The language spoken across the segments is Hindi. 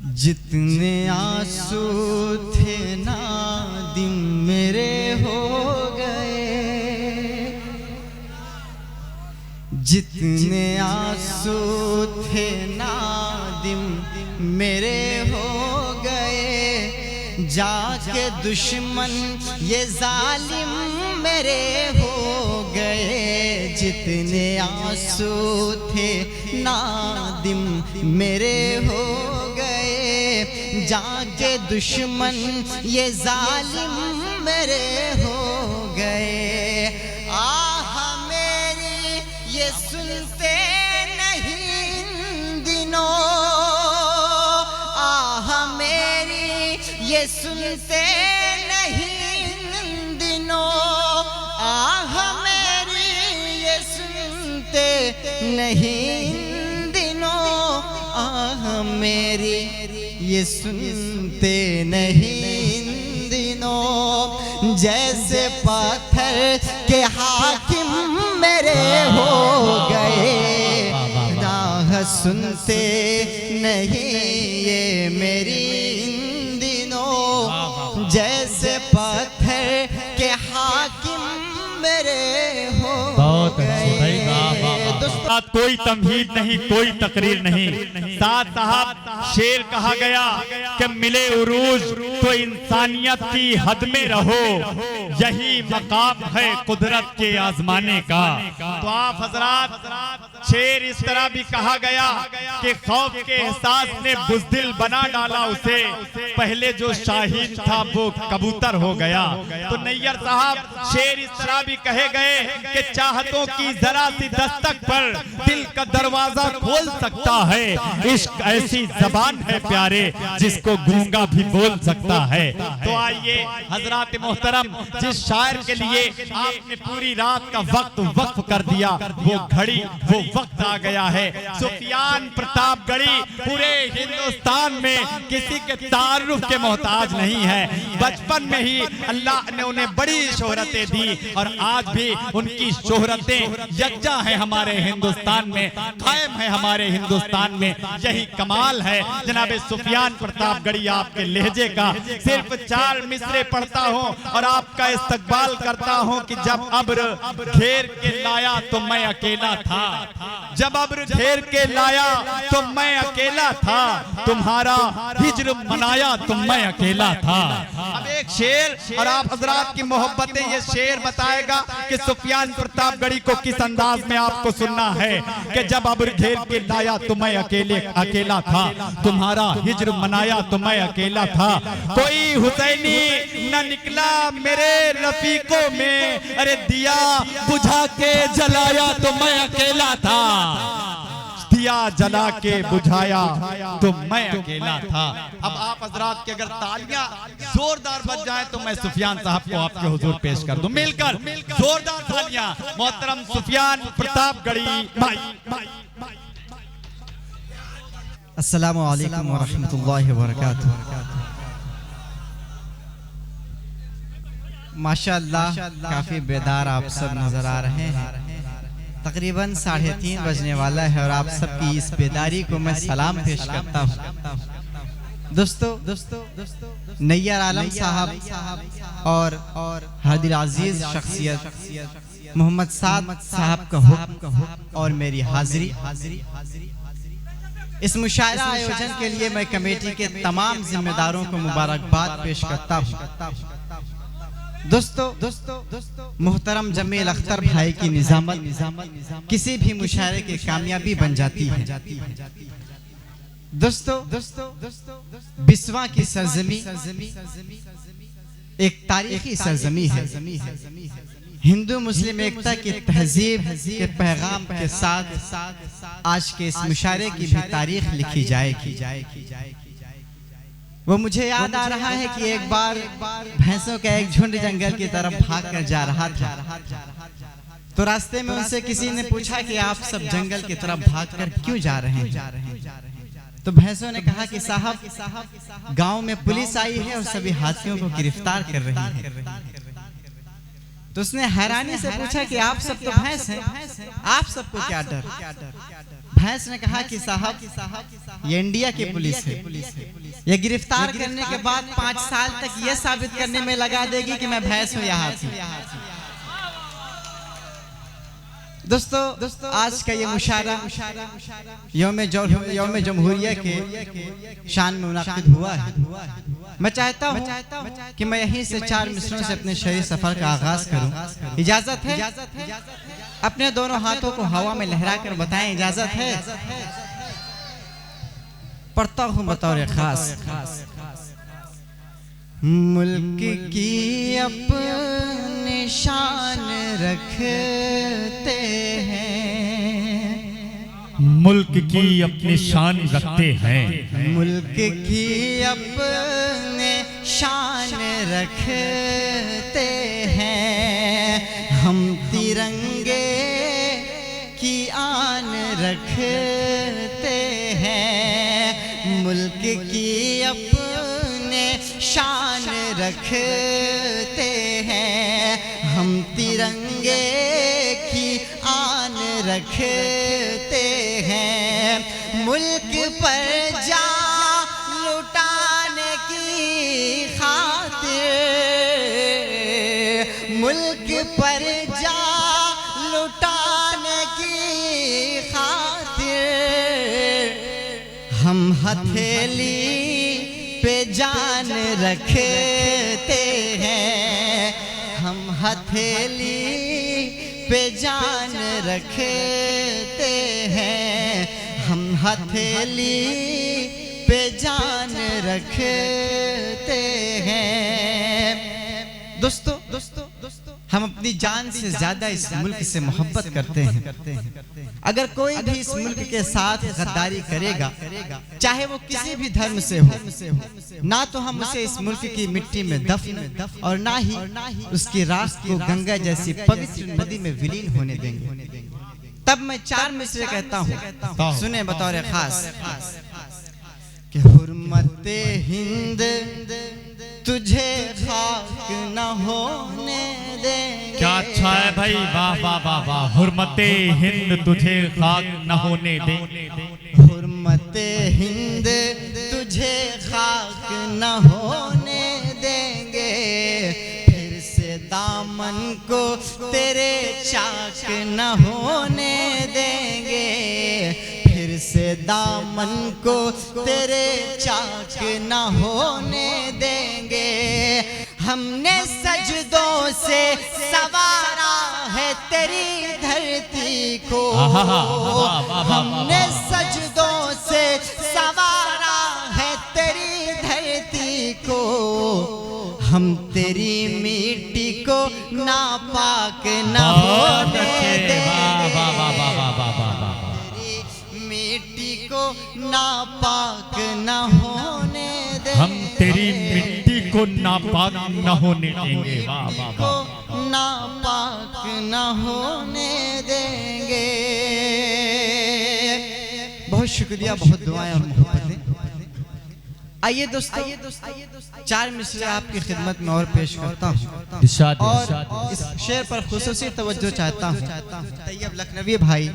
जितने आंसू थे नादिम मेरे हो गए, जितने आंसू थे नादिम मेरे हो गए, जाके दुश्मन ये जालिम मेरे हो गए। जितने आंसू थे नादिम मेरे हो गए, जाके दुश्मन ये जालिम मेरे हो गए। आह मेरी ये सुनते नहीं इन दिनों, आह मेरी ये सुनते नहीं इन दिनों, आह मेरी ये सुनते नहीं इन दिनों, आह मेरी ये सुनते नहीं इन दिनों। जैसे पत्थर के हाकिम मेरे हो गए, राह सुनते नहीं ये मेरी इन दिनों। जैसे पत्थर के हाकिम मेरे हो गए। कोई तमहीद नहीं, कोई तकरीर नहीं। साथ साहब शेर कहा गया कि मिले उरूज तो इंसानियत की हद में रहो, यही मकाम है कुदरत के आजमाने का। तो आप हजरात शेर इस तरह भी कहा गया कि खौफ के एहसास ने बुज़दिल बना डाला उसे, पहले जो शाहीन था वो कबूतर हो गया। तो नैयर साहब शेर इस तरह भी कहे गए कि चाहतों की जरा सी दस्तक पर दिल का दरवाजा खोल सकता है, इश्क ऐसी जबान है प्यारे जिसको गूंगा भी बोल सकता है। तो आइए हजरात मोहतरम, जिस शायर के लिए आपने पूरी रात का वक्त वक्फ कर दिया, वो घड़ी वो वक्त आ गया है। सुफियान प्रतापगढ़ी पूरे हिंदुस्तान में किसी के तारुफ के मोहताज नहीं है। बचपन में ही अल्लाह ने उन्हें बड़ी शोहरतें दी और आज भी उनकी शोहरतें यकजा है हमारे हिंदुस्तान में, कायम है हमारे हिंदुस्तान में। यही कमाल है जनाब सुफियान प्रतापगढ़ी, आपके लहजे का। सिर्फ 4 मिसरे पढ़ता हूँ और आपका इस्तकबाल करता हूँ कि जब अब्र घेर के लाया तो मैं अकेला था, जब अब्र घेर के लाया तो मैं अकेला था, तुम्हारा हिज्र मनाया तो मैं अकेला था। अब एक शेर और आप हजरात की मोहब्बतें ये शेर बताएगा कि सुफियान प्रतापगढ़ी को किस अंदाज में आपको सुनना है कि जब अब्र घेर के लाया तो मैं अकेला था, तुम्हारा हिज्र मनाया तो मैं अकेला था। कोई हुसैनी न निकला मेरे रफीकों में, अरे दिया बुझा के जलाया तो मैं अकेला था, दिया जला के बुझाया तो मैं अकेला था। अब आप हजरात की अगर तालियां जोरदार बज जाए तो मैं सुफियान साहब को आपके हुजूर पेश कर दूं। मिलकर जोरदार तालियां मोहतरम सुफियान प्रतापगढ़ी भाई। अस्सलामु अलैकुम व रहमतुल्लाहि व बरकातुहू। माशाअल्लाह काफी बेदार आप सब नजर आ रहे हैं। तकरीबन 3:30 बजने वाला है और आप सबकी इस बेदारी को मैं सलाम पेश करता हूँ। दोस्तों नैयर आलम साहब और हरदिल अजीज शख्सियत मोहम्मद साद साहब का हुक्म और मेरी हाजिरी, इस मुशायरा आयोजन के लिए मैं कमेटी के तमाम जिम्मेदारों को मुबारकबाद पेश करता हूँ। दोस्तों मोहतरम जमील अख्तर भाई की निजामत किसी भी मुशायरे की कामयाबी बन जाती है। दोस्तों बिस्वा की सरजमी एक तारीखी सरजमी है। हिंदू मुस्लिम एकता की तहजीब के पैगाम के साथ आज के इस मुशायरे की भी तारीख लिखी जाएगी। वो मुझे याद आ रहा है कि एक बार भैंसों का एक झुंड जंगल की तरफ भाग कर जा रहा था, तो रास्ते में उनसे किसी ने पूछा कि आप सब जंगल की तरफ भागकर क्यों जा रहे हैं। तो भैंसों ने कहा कि साहब गांव में पुलिस आई है और सभी हाथियों को गिरफ्तार कर रही है। तो उसने हैरानी से पूछा कि आप सब तो भैंस हैं, आप सबको क्या डर। भैंस ने कहा कि साहब ये इंडिया की पुलिस है। ये गिरफ्तार करने के बाद 5 साल तक ये साबित करने में लगा देगी कि मैं भैंस हूं या हाथी। दोस्तों आज का ये मुशायरा यौम जमहूरिया के शान में मुनाकिद हुआ है। मैं चाहता हूँ कि मैं यहीं से 4 मिसरों से अपने शहरी सफर का आगाज करूं। इजाजत है? अपने दोनों हाथों को हवा में लहराकर बताएं, इजाजत है? पढ़ता हूँ बतौर खास। मुल्क की अपनी शान रखते हैं, मुल्क की अपनी शान रखते हैं, मुल्क की अपने शान रखते हैं। हम तिरंगे की आन रखते हैं, मुल्क की अपने शान रखते हैं। हम तिरंगे की आन रखते हैं, मुल्क पर जा लुटाने की खातिर, मुल्क पर जा लुटाने की खातिर हम हथेली पे जान रखते हैं, हम हथेली पे जान रखते हैं, हम हथेली पे जान रखते हैं। दोस्तों हम अपनी जान से ज्यादा इस मुल्क से मोहब्बत करते हैं। अगर कोई भी इस मुल्क के साथ गद्दारी करेगा, चाहे वो किसी भी धर्म से हो, ना तो हम उसे इस मुल्क की मिट्टी में दफन और ना ही उसकी राख को गंगा जैसी पवित्र नदी में विलीन होने देंगे। तब मैं 4 मिसरे कहता हूँ, सुने बतौर खास कि हुर्मते हिंद तुझे खाक न होने देंगे। क्या अच्छा है भाई, वाह वाह वाह वाह। हुर्मते हिंद तुझे खाक न होने देंगे, हुर्मते हिंद तुझे खाक न होने देंगे। फिर से दामन को तेरे चाक न होने देंगे, फिर से दामन को तेरे चाक न होने देंगे। हमने सजदों से सवारा है तेरी धरती को, हमने सजदों से सवारा है तेरी धरती को। हम तेरी मिट्टी को नापाक न होने देंगे, तेरी मिट्टी को नापाक न होने देंगे, हम तेरी मिट्टी को नापाक न होने देंगे, वाह वाह वाह, नापाक न होने देंगे। बहुत शुक्रिया, बहुत दुआएं और मोहब्बतें। आइए दोस्तों 4 मिसरे आपकी खिदमत में और पेश करता हूँ और इस शेर पर खुसूसी तवज्जो चाहता हूँ। तैयब लखनवी भाई,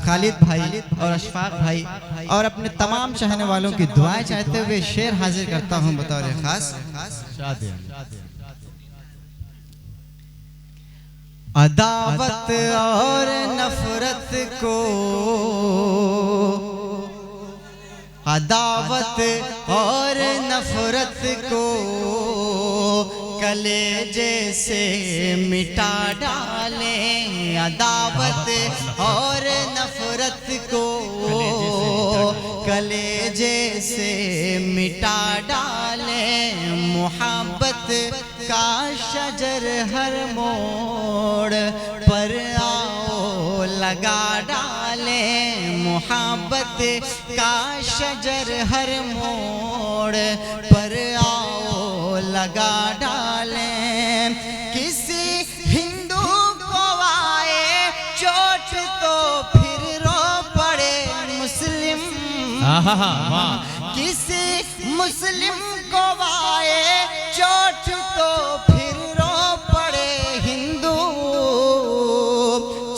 खालिद भाई और अशफाक भाई और अपने तमाम चाहने वालों की दुआएं चाहते हुए शेर हाजिर करता हूँ बतौर खास। अदावत और नफरत को, अदावत और नफरत को कलेजे से मिटा डालें, अदावत और नफरत को कलेजे से मिटा डालें। मोहब्बत का शजर हर मोड़ पर आओ लगा डालें, मोहब्बत का शजर हर मोड़ पर आओ लगा डालें। किसी हिंदू को आए चोट तो फिर रो पड़े मुस्लिम, किसी मुस्लिम को आए चोट तो फिर रो पड़े हिंदू।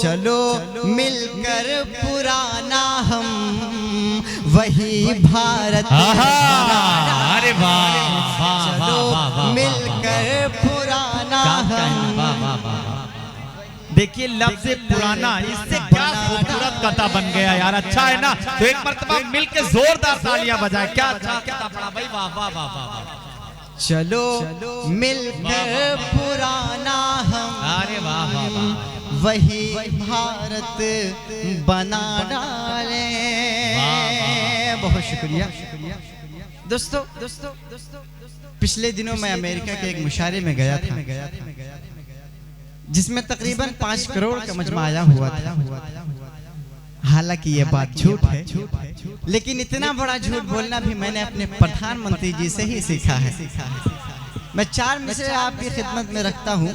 चलो मिलकर पुराना हम वही भारत अरे वाह, चलो मिलकर पुराना देखिए लफ्ज़ पुराना, इससे क्या खूबसूरत कथा बन गया यार। अच्छा है ना, तो एक मरतबा मिल के जोरदार तालियां बजाएं। क्या अच्छा कथा पड़ा भाई, वाह वाह वाह वाह। चलो मिलकर पुराना हम, अरे वाह वाह वाह, वही भारत बना डाले। बहुत शुक्रिया दोस्तों। पिछले दिनों मैं अमेरिका के एक मुशारे में गया था, जिसमें तकरीबन 5 करोड़ का मजमा आया हुआ था। हालांकि ये बात झूठ है, लेकिन इतना बड़ा झूठ बोलना भी मैंने अपने प्रधानमंत्री जी से ही सीखा है। मैं 4 मिसरे आपकी खिदमत में रखता हूँ।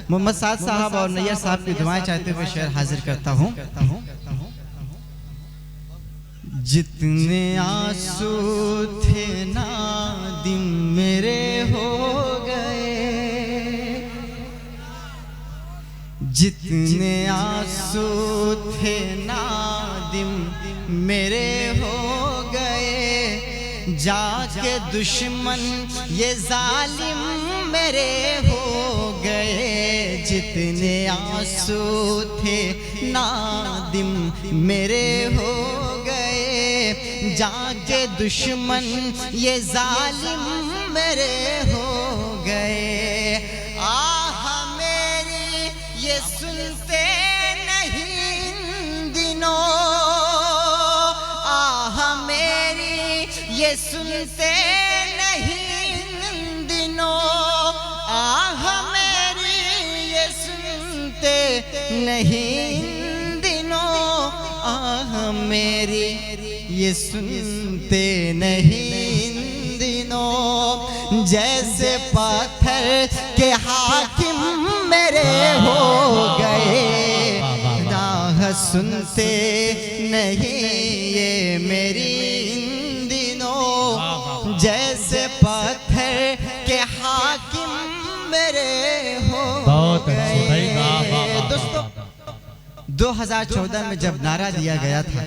मोहम्मद साद साहब और नैयर साहब की दुआएं चाहते हुए शेर हाजिर करता हूँ। जितने आंसू थे नादिम मेरे हो गए, जितने आंसू थे नादिम मेरे हो गए, जाके दुश्मन ये जालिम मेरे हो गए। जितने आंसू थे नादिम मेरे हो गए, जाके दुश्मन ये जालिम मेरे हो गए। आह मेरी ये सुनते नहीं इन दिनों, आह मेरी ये सुनते नहीं इन दिनों, आह मेरी ये सुनते नहीं इन दिनों, आह मेरी ये सुनते नहीं इन दिनों। जैसे पत्थर के हाकिम मेरे हो गए, राह सुनते नहीं ये मेरी इन दिनों। जैसे पत्थर के हाकिम मेरे हो गए। दोस्तों 2014 में जब नारा दिया गया था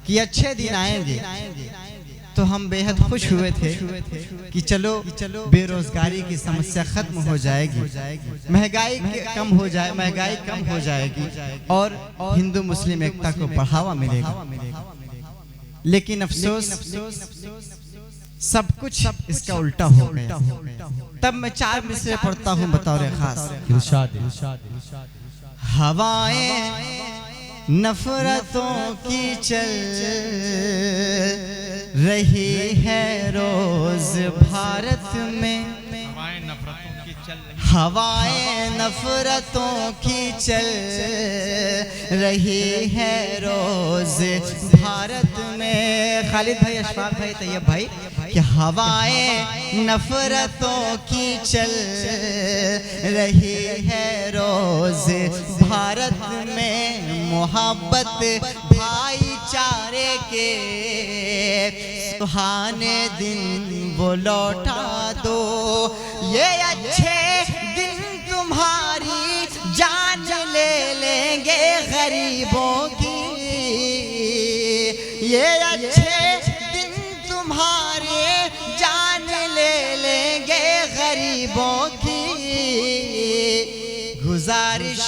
कि अच्छे दिन आएंगे, तो हम बेहद खुश हुए थे कि चलो बेरोजगारी की समस्या खत्म हो जाएगी, महंगाई कम हो जाएगी और हिंदू मुस्लिम एकता को बढ़ावा मिलेगा। लेकिन अफसोस सब कुछ इसका उल्टा हो गया। तब मैं 4 मिसरे पढ़ता हूँ बतौर खास। हवाएं नफरतों की चल रही है रोज भारत में, हवाएं नफरतों की चल रही है रोज भारत में। खालिद भाई, अशफाक भाई, तैयब भाई, कि हवाएं नफरतों की चल रही है रोज भारत में। मोहब्बत भाईचारे के सुहाने दिन वो लौटा दो, ये अच्छे दिन तुम्हारी जान ले लेंगे गरीबों की, ये अच्छे दिन तुम्हारे जान ले लेंगे गरीबों की। गुजारिश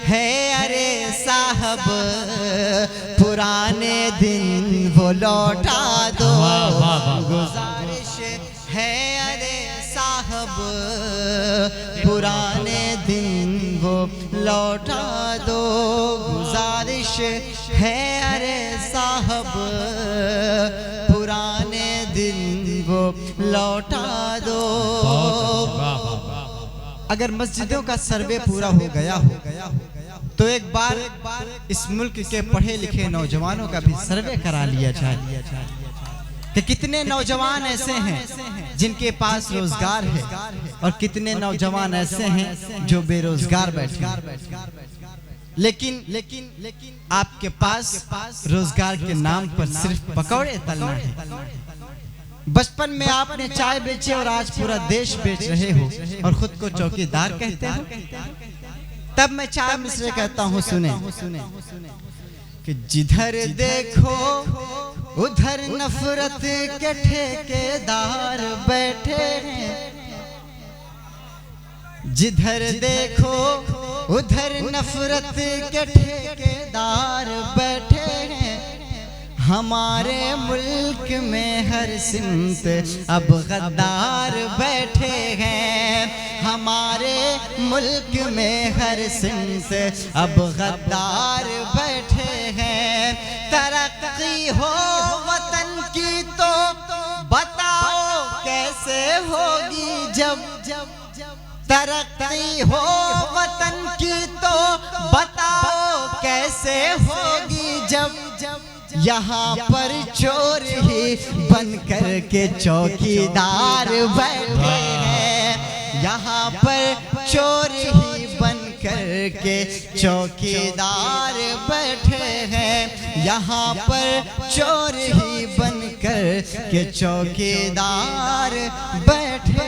है अरे साहब पुराने दिन वो लौटा दो, गुजारिश है अरे साहब पुराने दिन वो लौटा दो, गुजारिश है अरे साहब पुराने दिन वो लौटा दो। अगर मस्जिदों का सर्वे पूरा हो गया हो तो एक बार इस मुल्क के पढ़े लिखे नौजवानों का भी सर्वे करा लिया जाए कि कितने नौजवान ऐसे हैं जिनके पास रोजगार है और कितने नौजवान ऐसे हैं जो बेरोजगार बैठे। लेकिन आपके पास रोजगार के नाम पर सिर्फ पकौड़े तलना है। बचपन में आपने चाय बेची और आज पूरा देश बेच रहे हो और खुद को चौकीदार कहते हो। तब मैं 4 मिसरे कहता हूँ, सुने कि जिधर देखो उधर नफरत के ठेकेदार बैठे हैं, जिधर देखो उधर नफरत के ठेकेदार बैठे हैं। हमारे मुल्क में हर सिमत अब गद्दार बैठे हैं। हमारे मुल्क में हर सिमत अब गद्दार बैठे हैं। तरक्की हो वतन की तो बताओ कैसे होगी जब तरक्की हो वतन की तो बताओ कैसे होगी जब यहाँ पर चोर ही बनकर के चौकीदार बैठे हैं। यहाँ पर चोर ही बनकर के चौकीदार बैठे हैं। यहाँ पर चोर ही बनकर के चौकीदार बैठे